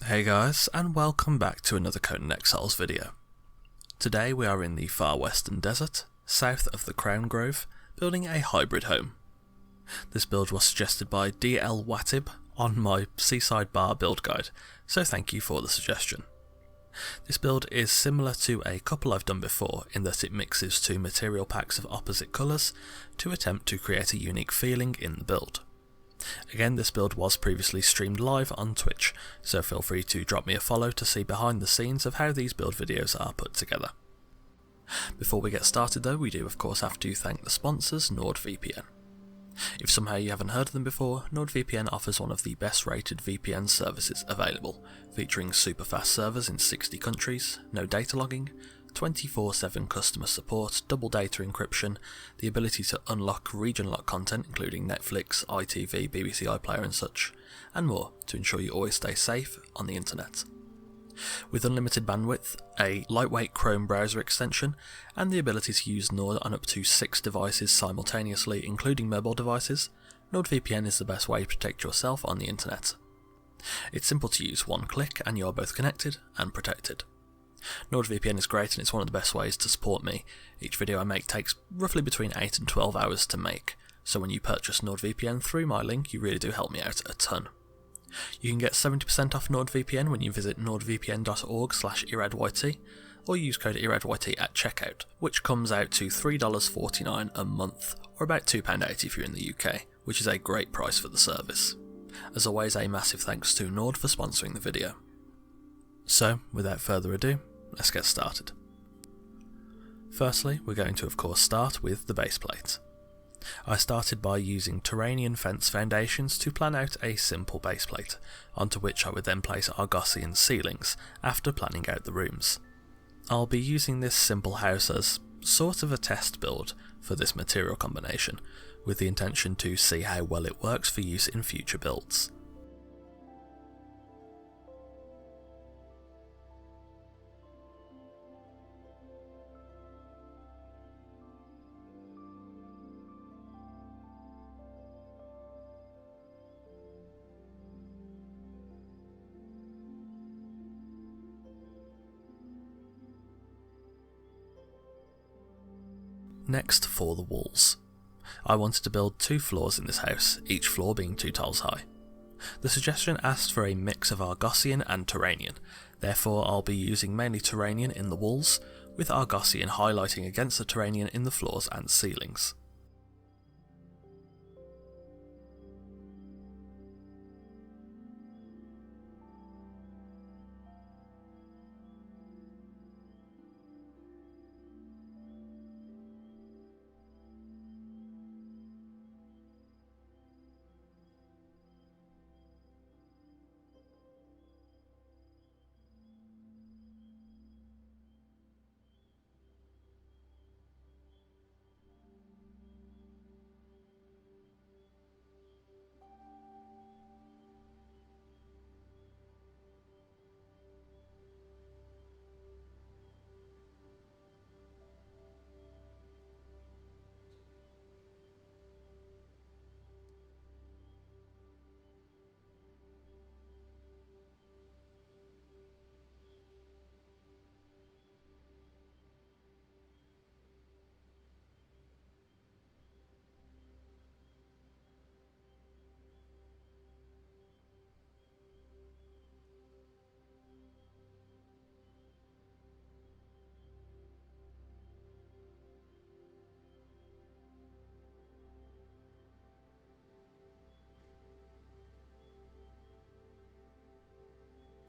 Hey guys, and welcome back to another Conan Exiles video. Today we are in the far western desert, south of the Crown Grove, building a hybrid home. This build was suggested by DL Watib on my Seaside Bar build guide, so thank you for the suggestion. This build is similar to a couple I've done before in that it mixes two material packs of opposite colours to attempt to create a unique feeling in the build. Again, this build was previously streamed live on Twitch, so feel free to drop me a follow to see behind the scenes of how these build videos are put together. Before we get started though, we do of course have to thank the sponsors, NordVPN. If somehow you haven't heard of them before, NordVPN offers one of the best rated VPN services available, featuring super fast servers in 60 countries, no data logging, 24/7 customer support, double data encryption, the ability to unlock region-locked content including Netflix, ITV, BBC iPlayer and such, and more to ensure you always stay safe on the internet. With unlimited bandwidth, a lightweight Chrome browser extension, and the ability to use Nord on up to 6 devices simultaneously including mobile devices, NordVPN is the best way to protect yourself on the internet. It's simple to use, one click and you are both connected and protected. NordVPN is great and it's one of the best ways to support me. Each video I make takes roughly between 8 and 12 hours to make, so when you purchase NordVPN through my link you really do help me out a ton. You can get 70% off NordVPN when you visit nordvpn.org/iradYT or use code iradYT at checkout, which comes out to $3.49 a month, or about £2.80 if you're in the UK, which is a great price for the service. As always, a massive thanks to Nord for sponsoring the video. So, without further ado, let's get started. Firstly, we're going to of course start with the base plate. I started by using Turanian fence foundations to plan out a simple base plate, onto which I would then place Argossean ceilings after planning out the rooms. I'll be using this simple house as sort of a test build for this material combination, with the intention to see how well it works for use in future builds. Next, for the walls. I wanted to build 2 floors in this house, each floor being 2 tiles high. The suggestion asked for a mix of Argossean and Turanian, therefore I'll be using mainly Turanian in the walls, with Argossean highlighting against the Turanian in the floors and ceilings.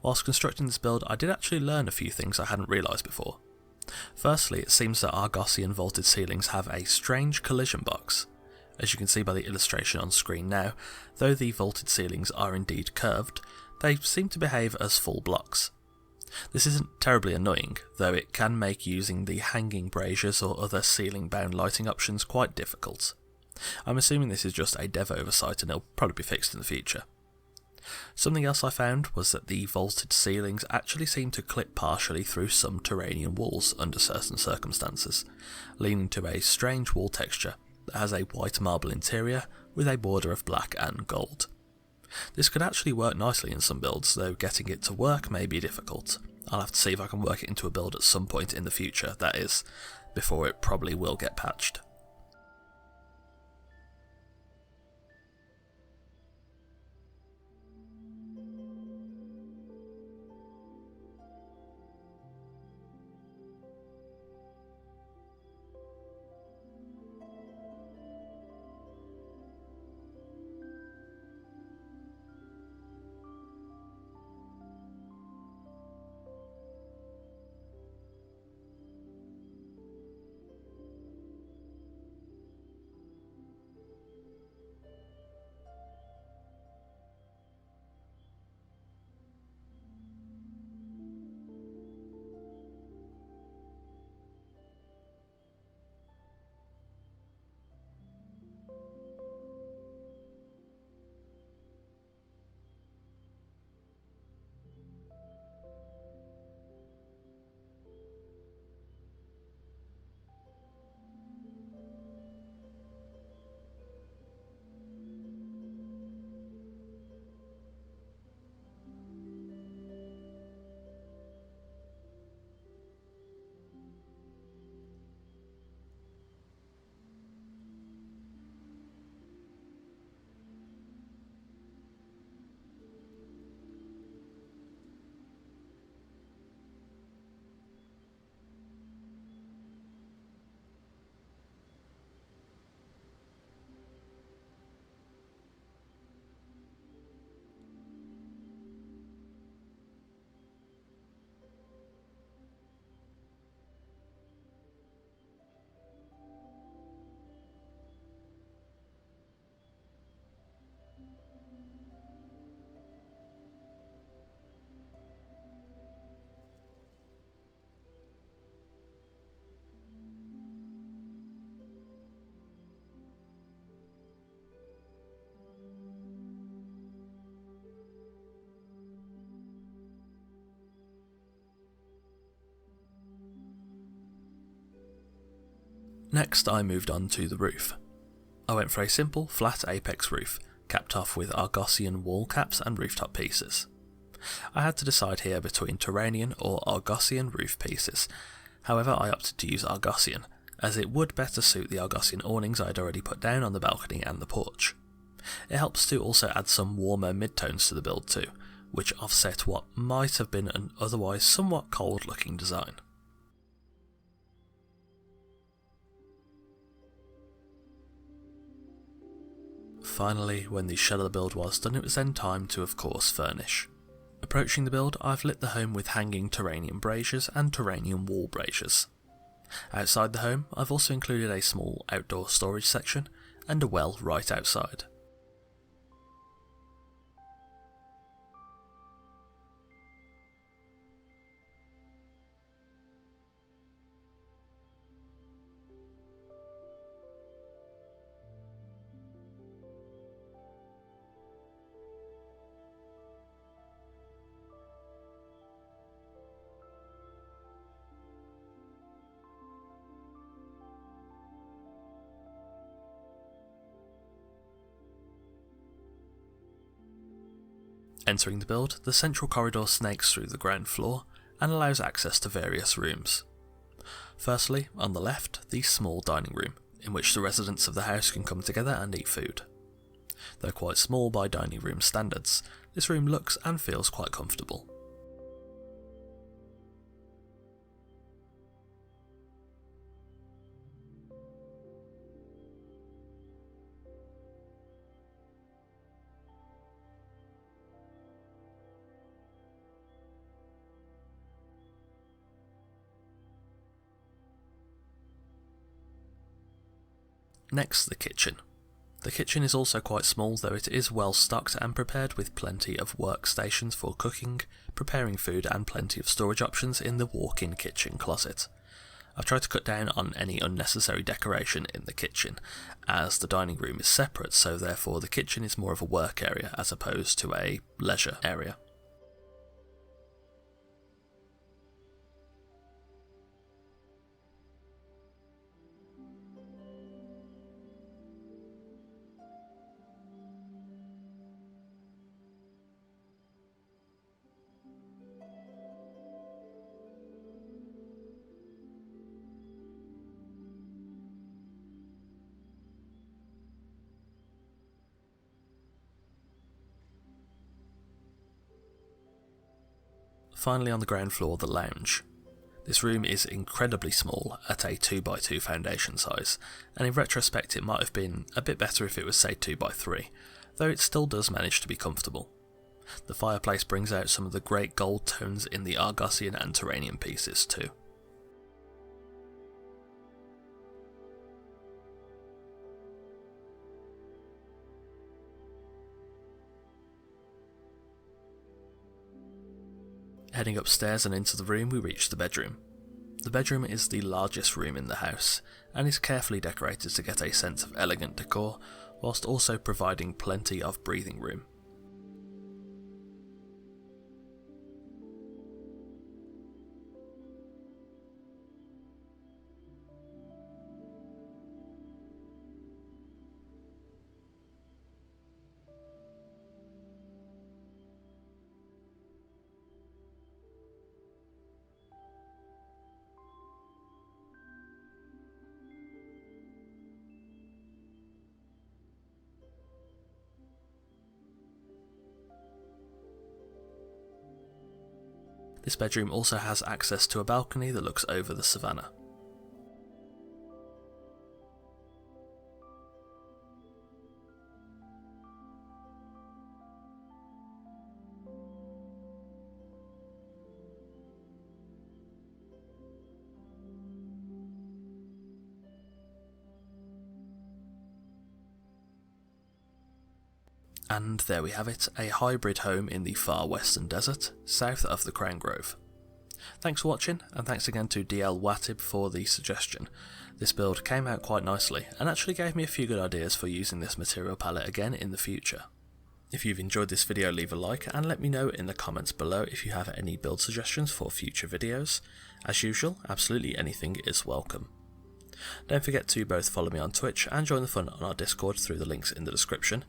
Whilst constructing this build, I did actually learn a few things I hadn't realised before. Firstly, it seems that Argossean vaulted ceilings have a strange collision box. As you can see by the illustration on screen now, though the vaulted ceilings are indeed curved, they seem to behave as full blocks. This isn't terribly annoying, though it can make using the hanging braziers or other ceiling-bound lighting options quite difficult. I'm assuming this is just a dev oversight and it'll probably be fixed in the future. Something else I found was that the vaulted ceilings actually seem to clip partially through some Turanian walls under certain circumstances, leading to a strange wall texture that has a white marble interior with a border of black and gold. This could actually work nicely in some builds, though getting it to work may be difficult. I'll have to see if I can work it into a build at some point in the future, that is, before it probably will get patched. Next I moved on to the roof. I went for a simple, flat apex roof, capped off with Argossean wall caps and rooftop pieces. I had to decide here between Turanian or Argossean roof pieces, however I opted to use Argossean, as it would better suit the Argossean awnings I had already put down on the balcony and the porch. It helps to also add some warmer midtones to the build too, which offset what might have been an otherwise somewhat cold looking design. Finally, when the shell of the build was done, it was then time to of course furnish. Approaching the build, I've lit the home with hanging Turanian braziers and Turanian wall braziers. Outside the home, I've also included a small outdoor storage section and a well right outside. Entering the build, the central corridor snakes through the ground floor and allows access to various rooms. Firstly, on the left, the small dining room, in which the residents of the house can come together and eat food. Though quite small by dining room standards, this room looks and feels quite comfortable. Next, the kitchen. The kitchen is also quite small, though it is well stocked and prepared with plenty of workstations for cooking, preparing food and plenty of storage options in the walk-in kitchen closet. I've tried to cut down on any unnecessary decoration in the kitchen, as the dining room is separate, so therefore the kitchen is more of a work area as opposed to a leisure area. Finally, on the ground floor, the lounge. This room is incredibly small at a 2x2 foundation size, and in retrospect it might have been a bit better if it was say 2x3, though it still does manage to be comfortable. The fireplace brings out some of the great gold tones in the Argossean and Turanian pieces too. Heading upstairs and into the room, we reach the bedroom. The bedroom is the largest room in the house, and is carefully decorated to get a sense of elegant decor, whilst also providing plenty of breathing room. This bedroom also has access to a balcony that looks over the savannah. And there we have it, a hybrid home in the far western desert, south of the Crown Grove. Thanks for watching, and thanks again to DL Watib for the suggestion. This build came out quite nicely, and actually gave me a few good ideas for using this material palette again in the future. If you've enjoyed this video, leave a like, and let me know in the comments below if you have any build suggestions for future videos. As usual, absolutely anything is welcome. Don't forget to both follow me on Twitch and join the fun on our Discord through the links in the description.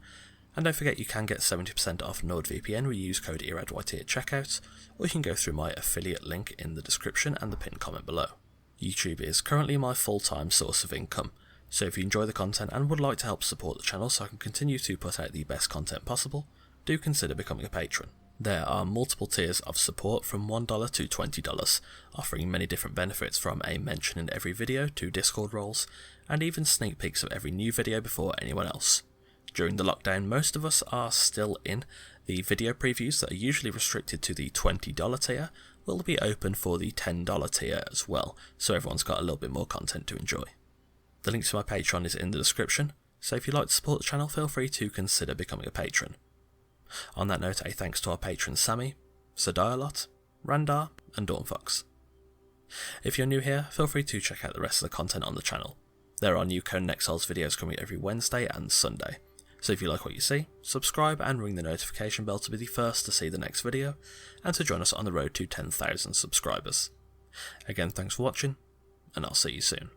And don't forget you can get 70% off NordVPN when you use code ERADYT at checkout, or you can go through my affiliate link in the description and the pinned comment below. YouTube is currently my full-time source of income, so if you enjoy the content and would like to help support the channel so I can continue to put out the best content possible, do consider becoming a patron. There are multiple tiers of support from $1 to $20, offering many different benefits from a mention in every video to Discord roles, and even sneak peeks of every new video before anyone else. During the lockdown, most of us are still in. The video previews that are usually restricted to the $20 tier will be open for the $10 tier as well, so everyone's got a little bit more content to enjoy. The link to my Patreon is in the description, so if you'd like to support the channel, feel free to consider becoming a patron. On that note, a thanks to our patrons Sammy, Sadialot, Randar, and Dawnfox. If you're new here, feel free to check out the rest of the content on the channel. There are new Conan Exiles videos coming every Wednesday and Sunday. So if you like what you see, subscribe and ring the notification bell to be the first to see the next video, and to join us on the road to 10,000 subscribers. Again, thanks for watching, and I'll see you soon.